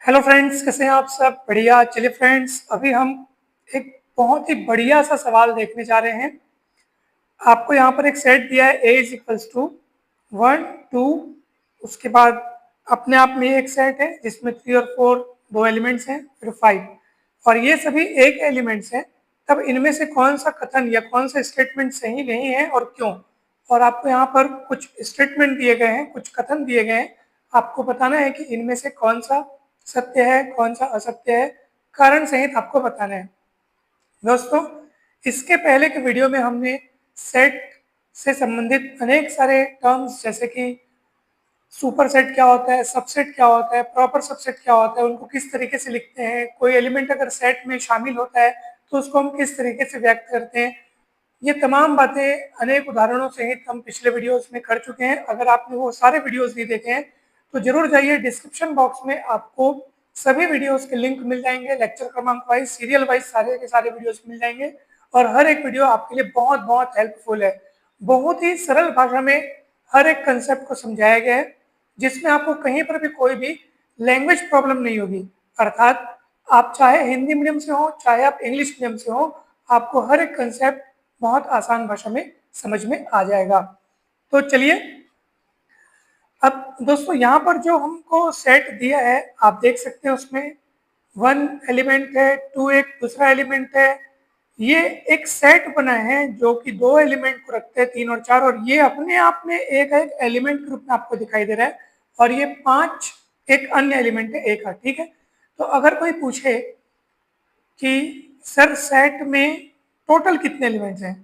Hello friends, कैसे हैं आप सब? बढ़िया। चलिए फ्रेंड्स, अभी हम एक बहुत ही बढ़िया सा सवाल देखने जा रहे हैं। आपको यहाँ पर एक सेट दिया है, ए इज इक्वल्स टू 1 2, उसके बाद अपने आप में एक सेट है जिसमें 3 और 4 दो एलिमेंट्स हैं, फिर 5, और ये सभी एक एलिमेंट्स हैं। तब इनमें से कौन सा कथन या कौन सा स्टेटमेंट सही नहीं है और क्यों? और आपको यहाँ पर कुछ स्टेटमेंट दिए गए हैं, कुछ कथन दिए गए हैं। आपको बताना है कि इनमें से कौन सा सत्य है, कौन सा असत्य है, कारण सहित आपको बताना है। दोस्तों, इसके पहले के वीडियो में हमने सेट से संबंधित अनेक सारे टर्म्स, जैसे कि सुपर सेट क्या होता है, सबसेट क्या होता है, प्रॉपर सबसेट क्या होता है, उनको किस तरीके से लिखते हैं, कोई एलिमेंट अगर सेट में शामिल होता है तो उसको हम किस तरीके से व्यक्त करते हैं, ये तमाम बातें अनेक उदाहरणों सहित हम पिछले वीडियोस में कर चुके हैं। अगर आपने वो सारे वीडियोस नहीं देखे हैं तो जरूर जाइए, डिस्क्रिप्शन बॉक्स में आपको सभी वीडियोस के लिंक मिल जाएंगे, लेक्चर क्रमांक वाइज, सीरियल वाइज सारे के सारे वीडियोस मिल जाएंगे। और हर एक वीडियो आपके लिए बहुत बहुत हेल्पफुल है। बहुत ही सरल भाषा में हर एक कंसेप्ट को समझाया गया है, जिसमें आपको कहीं पर भी कोई भी लैंग्वेज प्रॉब्लम नहीं होगी। अर्थात आप चाहे हिंदी मीडियम से हो, चाहे आप इंग्लिश मीडियम से हो, आपको हर एक कंसेप्ट बहुत आसान भाषा में समझ में आ जाएगा। तो चलिए, अब दोस्तों यहाँ पर जो हमको सेट दिया है, आप देख सकते हैं उसमें 1 एलिमेंट है, 2 एक दूसरा एलिमेंट है। ये एक सेट बना है जो कि दो एलिमेंट को रखते हैं, 3 और 4, और ये अपने आप में एक एक एलिमेंट के रूप में आपको दिखाई दे रहा है। और ये 5 एक अन्य एलिमेंट है, एक है। ठीक है, तो अगर कोई पूछे कि सर सेट में टोटल कितने एलिमेंट्स हैं,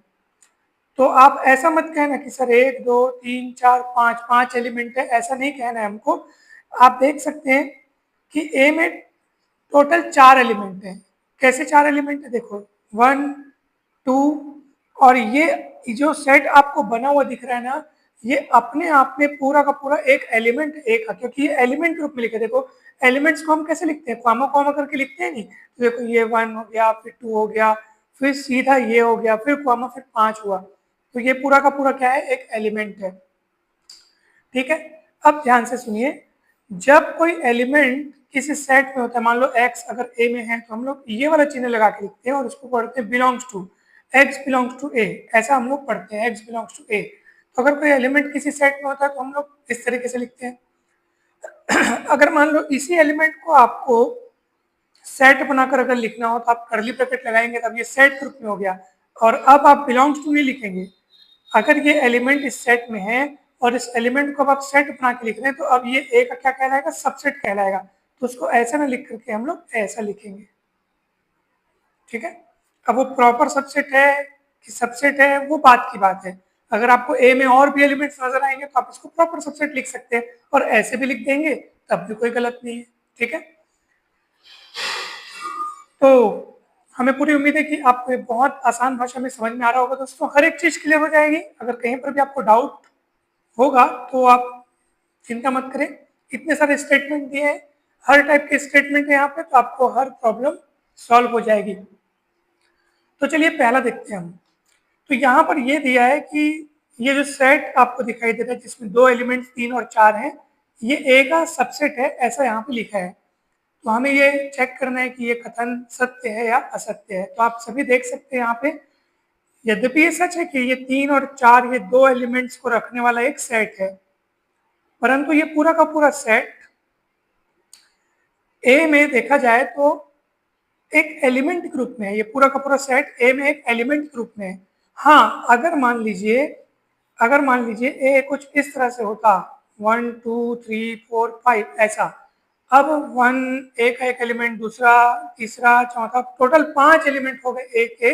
तो आप ऐसा मत कहना कि सर 1 2 3 4 5 5 एलिमेंट है, ऐसा नहीं कहना है हमको। आप देख सकते हैं कि ए में टोटल 4 एलिमेंट हैं। कैसे 4 एलिमेंट है? देखो, 1 2, और ये जो सेट आपको बना हुआ दिख रहा है ना, ये अपने आप में पूरा का पूरा एक एलिमेंट एक है, क्योंकि ये एलिमेंट के रूप में लिखे। देखो, एलिमेंट्स को हम कैसे लिखते हैं? कॉमा कॉमा करके लिखते हैं नहीं? तो देखो, ये 1 हो गया, फिर 2 हो गया, फिर सीधा ये हो गया, फिर कॉमा, फिर 5 हुआ। तो ये पूरा का पूरा क्या है? एक एलिमेंट है। ठीक है, अब ध्यान से सुनिए। जब कोई एलिमेंट किसी सेट में होता है, मान लो x अगर a में है, तो हम लोग ये वाला चिन्ह लगा के लिखते हैं और उसको पढ़ते हैं belongs to, x belongs to a, ऐसा हम लोग पढ़ते हैं, x बिलोंग्स टू a। तो अगर कोई एलिमेंट किसी सेट में होता है तो हम लोग इस तरीके से लिखते हैं। अगर मान लो इसी एलिमेंट को आपको सेट बनाकर अगर लिखना हो तो आप कर्ली ब्रैकेट लगाएंगे, तब ये सेट ग्रुप में हो गया। और अब आप बिलोंग्स टू नहीं लिखेंगे। अगर ये एलिमेंट इस सेट में है और इस एलिमेंट को अब आप सेट बना के लिख रहे हैं, तो अब ये ए का क्या कहलाएगा? सबसेट कहलाएगा। तो उसको ऐसा ना लिख करके हम लोग ऐसा लिखेंगे। ठीक है, अब वो प्रॉपर सबसेट है कि सबसेट है, वो बात की बात है। अगर आपको ए में और भी एलिमेंट्स नजर आएंगे तो आप इसको प्रॉपर सबसेट लिख सकते हैं, और ऐसे भी लिख देंगे तब भी कोई गलत नहीं है। ठीक है, तो हमें पूरी उम्मीद है कि आपको ये बहुत आसान भाषा में समझ में आ रहा होगा। दोस्तों, हर एक चीज क्लियर हो जाएगी। अगर कहीं पर भी आपको डाउट होगा तो आप चिंता मत करें, इतने सारे स्टेटमेंट दिए हैं, हर टाइप के स्टेटमेंट है यहाँ पे, तो आपको हर प्रॉब्लम सॉल्व हो जाएगी। तो चलिए पहला देखते हैं हम। तो यहाँ पर ये दिया है कि ये जो सेट आपको दिखाई दे रहा है जिसमें दो एलिमेंट्स 3 और 4 हैं, ये ए का सबसेट है, ऐसा यहाँ पे लिखा है। तो हमें ये चेक करना है कि ये कथन सत्य है या असत्य है। तो आप सभी देख सकते हैं यहाँ पे, यद्यपि ये सच है कि ये 3 और 4 ये दो एलिमेंट्स को रखने वाला एक सेट है, परंतु ये पूरा का पूरा सेट ए में देखा जाए तो एक एलिमेंट ग्रुप में है। ये पूरा का पूरा सेट ए में एक एलिमेंट ग्रुप में है। हाँ, अगर मान लीजिए ए कुछ इस तरह से होता, 1 2 3 4 5 ऐसा। अब 1 एक है, एक एलिमेंट, दूसरा, तीसरा, चौथा, टोटल 5 एलिमेंट हो गए ए के।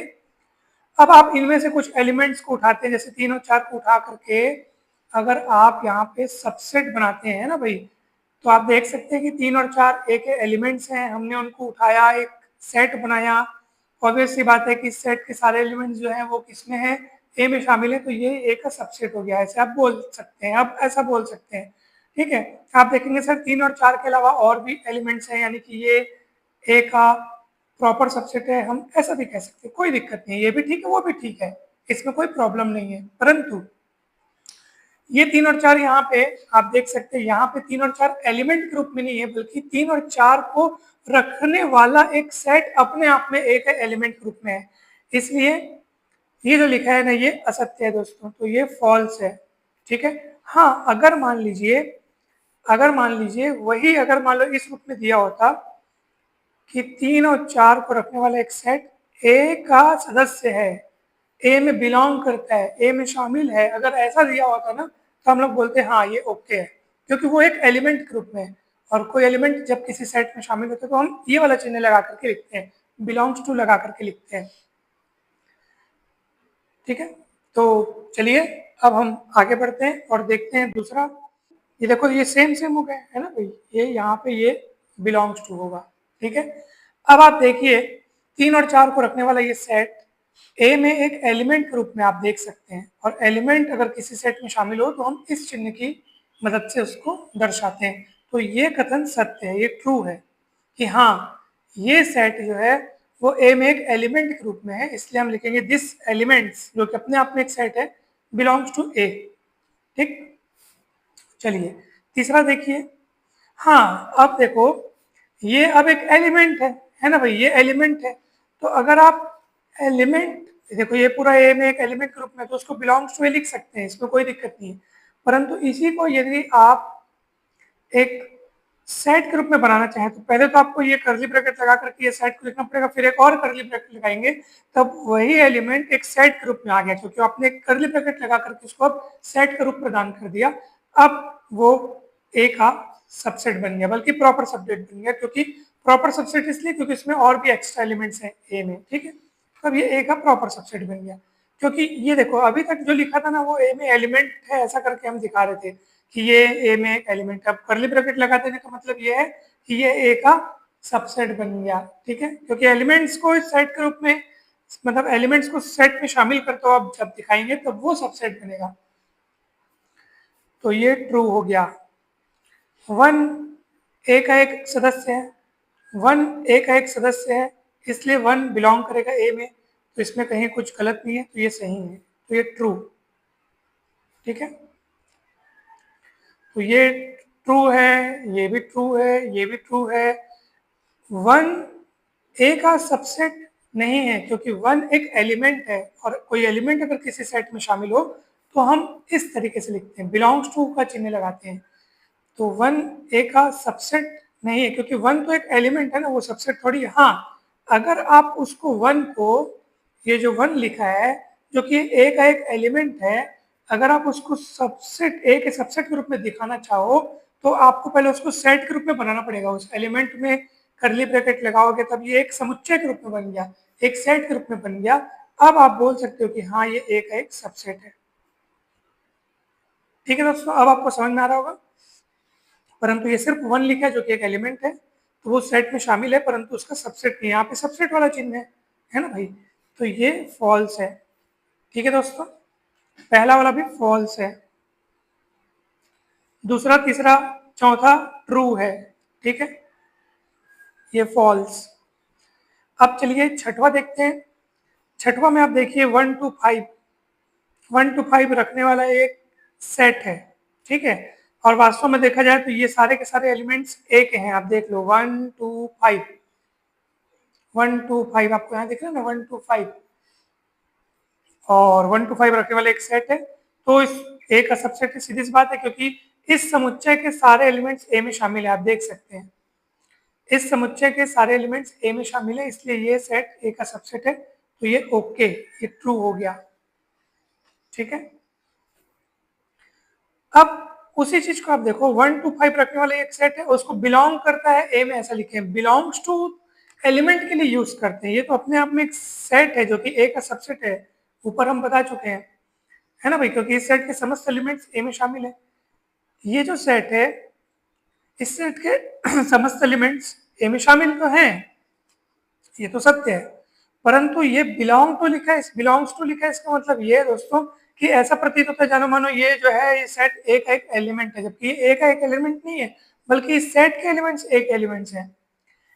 अब आप इनमें से कुछ एलिमेंट्स को उठाते हैं, जैसे 3 और 4 को उठा करके अगर आप यहाँ पे सबसेट बनाते हैं ना भाई, तो आप देख सकते हैं कि 3 और 4 ए के एलिमेंट्स हैं, हमने उनको उठाया, एक सेट बनाया। ऑब्वियस सी बात है कि इस सेट के सारे एलिमेंट्स जो हैं वो किसमें हैं? ए में शामिल है, तो ये ए का सबसेट हो गया। ऐसे आप बोल सकते हैं, आप ऐसा बोल सकते हैं। ठीक है, आप देखेंगे सर 3 और 4 के अलावा और भी एलिमेंट्स हैं, यानी कि ये ए का प्रॉपर सबसेट है, हम ऐसा भी कह सकते हैं, कोई दिक्कत नहीं है। ये भी ठीक है, वो भी ठीक है, इसमें कोई प्रॉब्लम नहीं है। परंतु ये 3 और 4 यहाँ पे आप देख सकते हैं, यहाँ पे 3 और 4 एलिमेंट के रूप में नहीं है, बल्कि 3 और 4 को रखने वाला एक सेट अपने आप में एक एलिमेंट के रूप में है। इसलिए ये जो लिखा है ना, ये असत्य है दोस्तों, तो ये फॉल्स है। ठीक है। हाँ, अगर मान लीजिए वही, अगर मान लो इस रूप में दिया होता कि 3 और 4 को रखने वाला एक सेट ए का सदस्य है, ए में बिलोंग करता है, ए में शामिल है, अगर ऐसा दिया होता ना तो हम लोग बोलते हैं हाँ ये ओके है, क्योंकि वो एक एलिमेंट के रूप में है। और कोई एलिमेंट जब किसी सेट में शामिल होता है तो हम ये वाला चिन्ह लगा करके लिखते हैं, बिलोंग्स टू लगा करके लिखते हैं। ठीक है। तो चलिए अब हम आगे बढ़ते हैं और देखते हैं दूसरा। ये देखो, ये सेम सेम हो गया है ना भाई, ये यहाँ पे ये बिलोंग्स टू होगा। ठीक है। अब आप देखिए, 3 और 4 को रखने वाला ये सेट ए में एक एलिमेंट के रूप में आप देख सकते हैं, और एलिमेंट अगर किसी सेट में शामिल हो तो हम इस चिन्ह की मदद से उसको दर्शाते हैं। तो ये कथन सत्य है, ये ट्रू है कि हाँ, ये सेट जो है वो ए में एक एलिमेंट के रूप में है, इसलिए हम लिखेंगे दिस एलिमेंट्स, जो कि अपने आप में एक सेट है, बिलोंग्स टू ए। ठीक। चलिए तीसरा देखिए। हाँ, अब देखो, ये अब एक एलिमेंट है ना भाई, ये एलिमेंट है। तो अगर आप एलिमेंट, देखो ये पूरा ए में एक एलिमेंट के रूप में, तो उसको बिलोंग्स टू ए लिख सकते हैं, इसमें कोई दिक्कत नहीं है। परंतु इसी को यदि आप एक सेट के रूप में बनाना चाहें तो पहले तो आपको ये कर्ली ब्रैकेट लगा करके ये सेट को लिखना पड़ेगा, फिर एक और कर्ली ब्रैकेट लगाएंगे, तब वही एलिमेंट एक सेट के रूप में आ गया, क्योंकि आपने एक कर्ली ब्रैकेट लगा करके उसको अब सेट का रूप प्रदान कर दिया। अब वो ए का सबसेट बन गया, बल्कि प्रॉपर सबसेट बन गया, क्योंकि प्रॉपर सबसेट इसलिए क्योंकि इसमें और भी एक्स्ट्रा एलिमेंट्स हैं ए में। ठीक है। तब ये ए का प्रॉपर सबसेट बन गया, क्योंकि ये देखो अभी तक जो लिखा था ना वो ए में एलिमेंट है ऐसा करके हम दिखा रहे थे कि ये ए में एक एलिमेंट है। अब कर्ली ब्रैकेट लगा देने का मतलब ये है कि ये ए का सबसेट बन गया। ठीक है। क्योंकि एलिमेंट्स को इस सेट के रूप में, मतलब एलिमेंट्स को सेट में शामिल करते हो आप जब दिखाएंगे तब वो सबसेट बनेगा। तो ये ट्रू हो गया। 1 ए का एक सदस्य है, 1 ए का एक सदस्य है, इसलिए 1 बिलोंग करेगा ए में, तो इसमें कहीं कुछ गलत नहीं है, तो ये सही है, तो ये ट्रू। ठीक है। तो ये ट्रू है, ये भी ट्रू है, ये भी ट्रू है। 1 ए का सबसेट नहीं है, क्योंकि 1 एक एलिमेंट है, और कोई एलिमेंट अगर किसी सेट में शामिल हो तो हम इस तरीके से लिखते हैं, बिलोंग्स टू का चिन्ह लगाते हैं। तो 1 ए का सबसेट नहीं है, क्योंकि 1 तो एक एलिमेंट है ना, वो सबसेट थोड़ी है। हाँ, अगर आप उसको 1 को, ये जो 1 लिखा है जो कि ए का एक एलिमेंट है, अगर आप उसको सबसेट, ए के सबसेट के रूप में दिखाना चाहो तो आपको पहले उसको सेट के रूप में बनाना पड़ेगा, उस एलिमेंट में कर्ली ब्रैकेट लगाओगे तब ये एक समुच्चय के रूप में बन गया, एक सेट के रूप में बन गया। अब आप बोल सकते हो कि हाँ ये ए का एक सबसेट है। ठीक है दोस्तों, अब आपको समझ में आ रहा होगा। परंतु ये सिर्फ 1 लिखा है जो कि एक एलिमेंट है, तो वो सेट में शामिल है, परंतु उसका सबसेट नहीं, यहाँ पे सबसेट वाला चिन्ह है ना भाई, तो ये फॉल्स है। ठीक है दोस्तों, पहला वाला भी फॉल्स है, दूसरा, तीसरा, चौथा ट्रू है। ठीक है, ये फॉल्स। अब चलिए छठवा देखते हैं। छठवा में आप देखिए 1 to 5, 1 to 5 रखने वाला एक सेट है। ठीक है, और वास्तव में देखा जाए तो ये सारे के सारे एलिमेंट्स ए के हैं, आप देख लो 1 to 5, 1 to 5 आपको यहाँ दिख रहा है ना, 1 to 5, और 1 to 5 रखने वाला एक सेट है, तो इस ए का सबसेट है, सीधी सी बात है, क्योंकि इस समुच्चय के सारे एलिमेंट्स ए में शामिल है, आप देख सकते हैं इस समुच्चय के सारे एलिमेंट्स ए में शामिल है, इसलिए ये सेट ए का सबसेट है, तो ये ओके, ये ट्रू हो गया। ठीक है। अब उसी चीज को आप देखो, 1 to 5 रखने वाला एक सेट है, उसको बिलोंग करता है ए में, ऐसा लिखे, बिलोंग्स टू एलिमेंट के लिए यूज करते हैं, ये तो अपने आप में एक सेट है जो कि ए का सबसेट है, ऊपर हम बता चुके हैं, है ना भाई, क्योंकि इस सेट के समस्त एलिमेंट्स ए में शामिल है। ये जो सेट है, इस सेट के समस्त एलिमेंट्स ए में शामिल तो हैं, ये तो सत्य है, परंतु ये बिलोंग टू लिखा है, इस बिलोंग्स टू लिखा है, इसका मतलब ये है दोस्तों कि ऐसा प्रतीत होता है जानो मानो ये जो है ये सेट ए का एक एलिमेंट है, जबकि ए का एक एलिमेंट नहीं है, बल्कि इस सेट के एलिमेंट्स एक एलिमेंट्स हैं,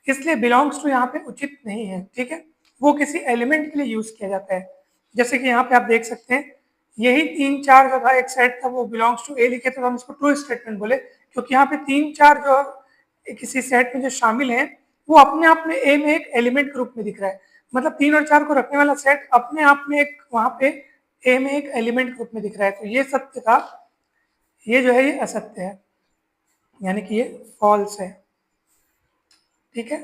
इसलिए बिलोंग्स टू यहाँ पे उचित नहीं है। ठीक है, वो किसी एलिमेंट के लिए यूज किया जाता है, जैसे कि यहाँ पे आप देख सकते हैं यही 3 4 जो था एक सेट था वो बिलोंग्स टू ए लिखे तो हम इसको ट्रू स्टेटमेंट बोले, क्योंकि यहाँ पे 3 4 जो किसी सेट में जो शामिल हैं वो अपने आप में ए में एक एलिमेंट के रूप में दिख रहा है। मतलब 3 और 4 को रखने वाला सेट अपने आप में एक वहां पे ए में एक एलिमेंट के रूप में दिख रहा है, तो ये सत्य था, ये जो है ये असत्य है, यानी कि ये फॉल्स है। ठीक है,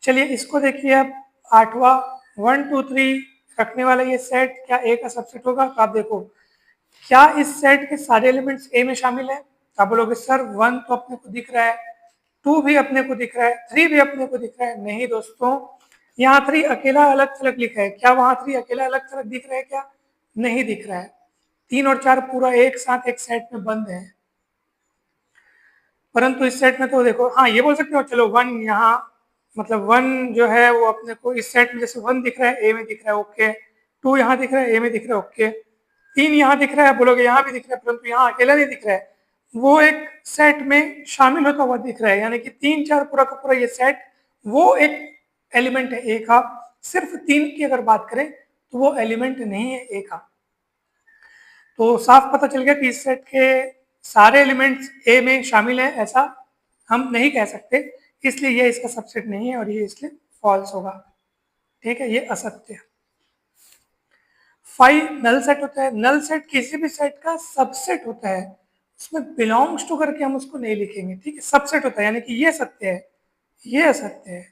चलिए इसको देखिए अब 8वां 1 2 3 रखने वाला ये सेट क्या ए का सबसेट होगा? तो आप देखो क्या इस सेट के सारे एलिमेंट्स ए में शामिल है? तो आप बोलोगे सर 1 तो अपने को दिख रहा है, 2 भी अपने को दिख रहा है, 3 भी अपने को दिख रहा है। नहीं दोस्तों, यहाँ 3 अकेला अलग थलग लिखा है, क्या वहां 3 अकेला अलग थलग दिख रहा है? क्या नहीं दिख रहा है। 3 और 4 पूरा एक साथ एक सेट में बंद है, परंतु इस सेट में तो देखो, हाँ ये बोल सकते हो चलो 1 यहाँ, मतलब 1 जो है वो अपने को इस सेट में जैसे 1 दिख रहा है ए में दिख रहा है, ओके। 2 यहाँ दिख रहा है ए में दिख रहा है, ओके। 3 यहाँ दिख रहा है, बोलोगे यहाँ भी दिख रहा है, परंतु यहाँ अकेला नहीं दिख रहा है, वो एक सेट में शामिल होता हुआ दिख रहा है, यानी कि 3 4 पूरा का पूरा ये सेट वो एक एलिमेंट है ए का। सिर्फ 3 की अगर बात करें तो वो एलिमेंट नहीं है ए का। तो साफ पता चल गया कि इस सेट के सारे एलिमेंट्स ए में शामिल हैं, ऐसा हम नहीं कह सकते, इसलिए ये इसका सबसेट नहीं है और ये इसलिए फॉल्स होगा। ठीक है, ये असत्य है। 5 नल सेट होता है, नल सेट किसी भी सेट का सबसेट होता है, उसमें बिलोंग्स टू करके हम उसको नहीं लिखेंगे। ठीक है, सबसेट होता है, यानी कि ये सत्य है, ये असत्य है।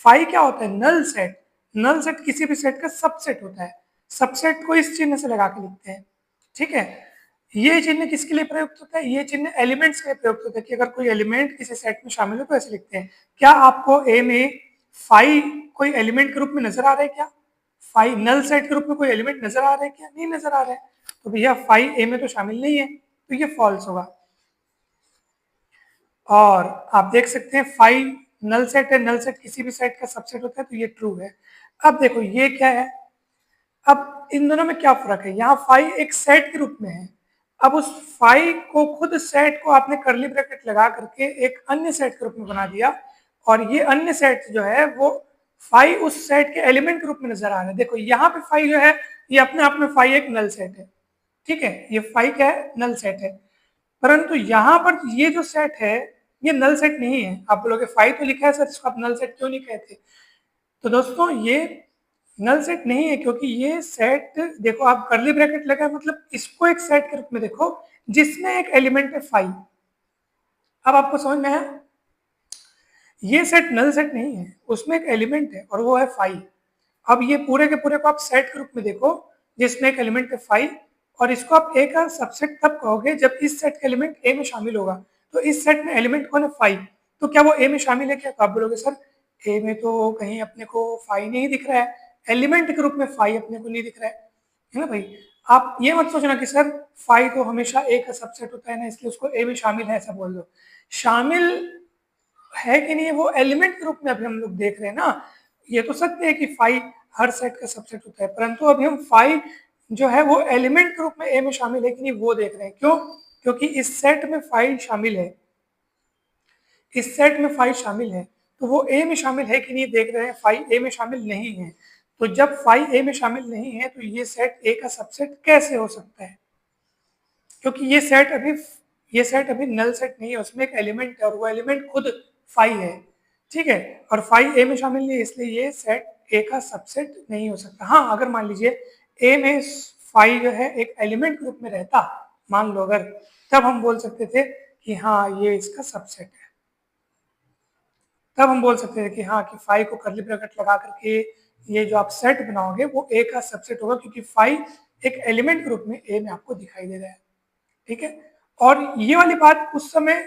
5 क्या होता है? Null set. नल सेट किसी भी सेट का सबसेट होता है, सबसेट को इस चिन्ह से लगा के लिखते हैं। ठीक है, ये चिन्ह किसके लिए प्रयुक्त होता है? ये चिन्ह एलिमेंट्स के लिए प्रयुक्त होता है कि अगर कोई एलिमेंट किसी सेट में शामिल हो तो ऐसे लिखते हैं। क्या आपको ए में 5 कोई एलिमेंट के रूप में नजर आ रहा है? क्या 5 नल सेट के रूप में कोई एलिमेंट नजर आ रहा है? क्या नहीं नजर आ रहा है, तो भैया 5 ए में तो शामिल नहीं है, तो ये फॉल्स होगा। और आप देख सकते हैं 5 नल सेट है, नल सेट किसी भी सेट का सबसेट होता है, तो ये ट्रू है। अब देखो ये क्या है, अब इन दोनों में क्या फर्क है? यहाँ 5 एक सेट के रूप में है, अब उस 5 को खुद सेट को आपने करली ब्रैकेट लगा करके एक अन्य सेट के रूप में बना दिया, और ये अन्य सेट जो है वो 5 उस सेट के एलिमेंट के रूप में नजर आ रहा है। देखो यहाँ पे 5 जो है ये अपने आप में 5 एक नल सेट है। ठीक है, ये 5 क्या है? नल सेट है, परंतु यहाँ पर ये जो सेट है ये नल सेट नहीं है। आप बोलोगे 5 तो लिखा है सर, इसको आप नल सेट क्यों नहीं कहते? तो दोस्तों ये नल सेट नहीं है, क्योंकि ये सेट, देखो आप करली ब्रैकेट लगा मतलब इसको एक सेट के रूप में देखो जिसमें एक एलिमेंट है 5। अब आपको समझ में आया? ये सेट नल सेट नहीं है, उसमें एक एलिमेंट है और वो है 5। अब ये पूरे के पूरे को आप सेट के रूप में देखो जिसमें एक एलिमेंट है 5, और इसको आप ए का सबसेट तब कहोगे जब इस सेट का एलिमेंट ए में शामिल होगा। तो इस सेट में एलिमेंट कौन है? 5। तो क्या वो ए में शामिल है? क्या? तो आप बोलोगे सर ए में तो कहीं अपने को 5 नहीं दिख रहा है, एलिमेंट के रूप में 5 अपने को नहीं दिख रहा है ना भाई? आप ये मत सोचना कि सर 5 तो हमेशा ए का सबसेट होता है ना, इसलिए उसको ए में शामिल है, ऐसा बोल दो। शामिल है कि नहीं वो एलिमेंट के रूप में अभी हम लोग देख रहे हैं ना। ये तो सत्य है कि 5 हर सेट का सबसेट होता है, परंतु अभी हम 5 जो है वो एलिमेंट के रूप में ए में शामिल है कि नहीं वो देख रहे हैं। क्यों? क्योंकि इस सेट में 5 शामिल है, इस सेट में 5 शामिल है, तो वो ए में शामिल है कि नहीं देख रहे हैं। 5 ए में शामिल नहीं है, तो जब 5 ए में शामिल नहीं है तो ये सेट ए का सबसेट कैसे हो सकता है? क्योंकि ये सेट अभी नल सेट नहीं है, उसमें एक एलिमेंट है और वो एलिमेंट खुद 5 है। ठीक है, और 5 ए में शामिल नहीं है, इसलिए ये सेट ए का सबसेट नहीं हो सकता। हाँ, अगर मान लीजिए ए में 5 जो है एक एलिमेंट के रूप में रहता, मान लो अगर, तब हम बोल सकते थे कि हाँ ये इसका सबसेट है, तब हम बोल सकते थे कि हाँ कि 5 को करली ब्रैकेट लगा करके ये जो आप सेट बनाओगे वो ए का सबसेट होगा, क्योंकि 5 एक एलिमेंट के रूप में ए में आपको दिखाई दे रहा है। ठीक है, और ये वाली बात उस समय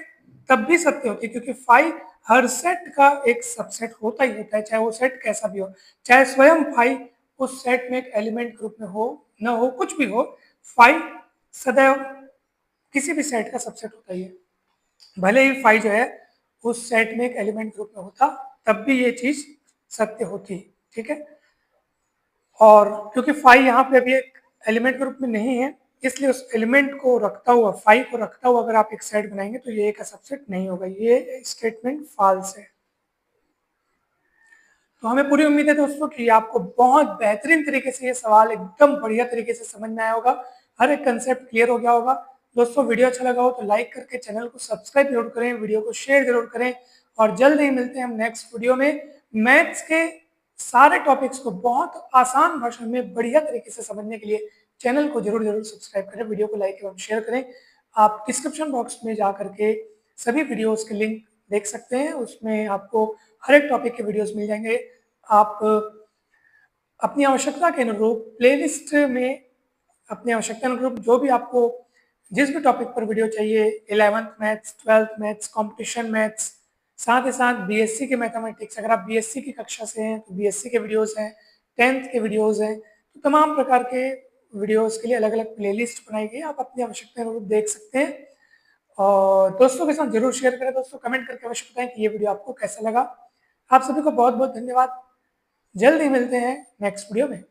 तब भी सत्य होती है क्योंकि 5 हर सेट का एक सबसेट होता ही होता है, चाहे वो सेट कैसा भी हो, चाहे स्वयं 5 उस सेट में एक एलिमेंट के रूप में हो न हो, कुछ भी हो, 5 सदैव किसी भी सेट का सबसेट होता ही है। भले ही 5 जो है उस सेट में एक एलिमेंट के रूप में होता, तब भी ये चीज सत्य होती। ठीक है, और क्योंकि 5 यहाँ पे अभी एक एलिमेंट के रूप में नहीं है, इसलिए उस एलिमेंट को रखता हुआ, 5 को रखता हुआ अगर आप एक सेट बनाएंगे तो ये एक सबसेट नहीं होगा। ये स्टेटमेंट फॉल्स है। तो हमें पूरी उम्मीद है दोस्तों कि आपको बहुत बेहतरीन तरीके से ये सवाल एकदम बढ़िया तरीके से समझ में आया होगा, हर एक कंसेप्ट क्लियर हो गया होगा। दोस्तों वीडियो अच्छा लगा हो तो लाइक करके चैनल को सब्सक्राइब जरूर करें, वीडियो को शेयर जरूर करें और जल्द ही मिलते हैं हम नेक्स्ट वीडियो में। मैथ्स के सारे टॉपिक्स को बहुत आसान भाषा में बढ़िया तरीके से समझने के लिए चैनल को जरूर जरूर सब्सक्राइब करें, वीडियो को लाइक एवं शेयर करें। आप डिस्क्रिप्शन बॉक्स में जा करके सभी वीडियोस के लिंक देख सकते हैं, उसमें आपको हर एक टॉपिक के वीडियोस मिल जाएंगे। आप अपनी आवश्यकता के अनुरूप प्लेलिस्ट में अपनी आवश्यकता अनुरूप जो भी आपको जिस भी टॉपिक पर वीडियो चाहिए, 11th maths, 12th maths, competition maths, साथ ही साथ बीएससी के मैथमेटिक्स, अगर आप बीएससी की कक्षा से हैं तो बीएससी के वीडियोस हैं, 10th के वीडियोस हैं, तो तमाम प्रकार के वीडियोस के लिए अलग अलग प्लेलिस्ट बनाई गई, आप अपनी आवश्यकता अनुरूप देख सकते हैं। और दोस्तों के साथ जरूर शेयर करें। दोस्तों कमेंट करके अवश्य बताएं कि ये वीडियो आपको कैसा लगा। आप सभी को बहुत बहुत धन्यवाद। जल्द ही मिलते हैं नेक्स्ट वीडियो में।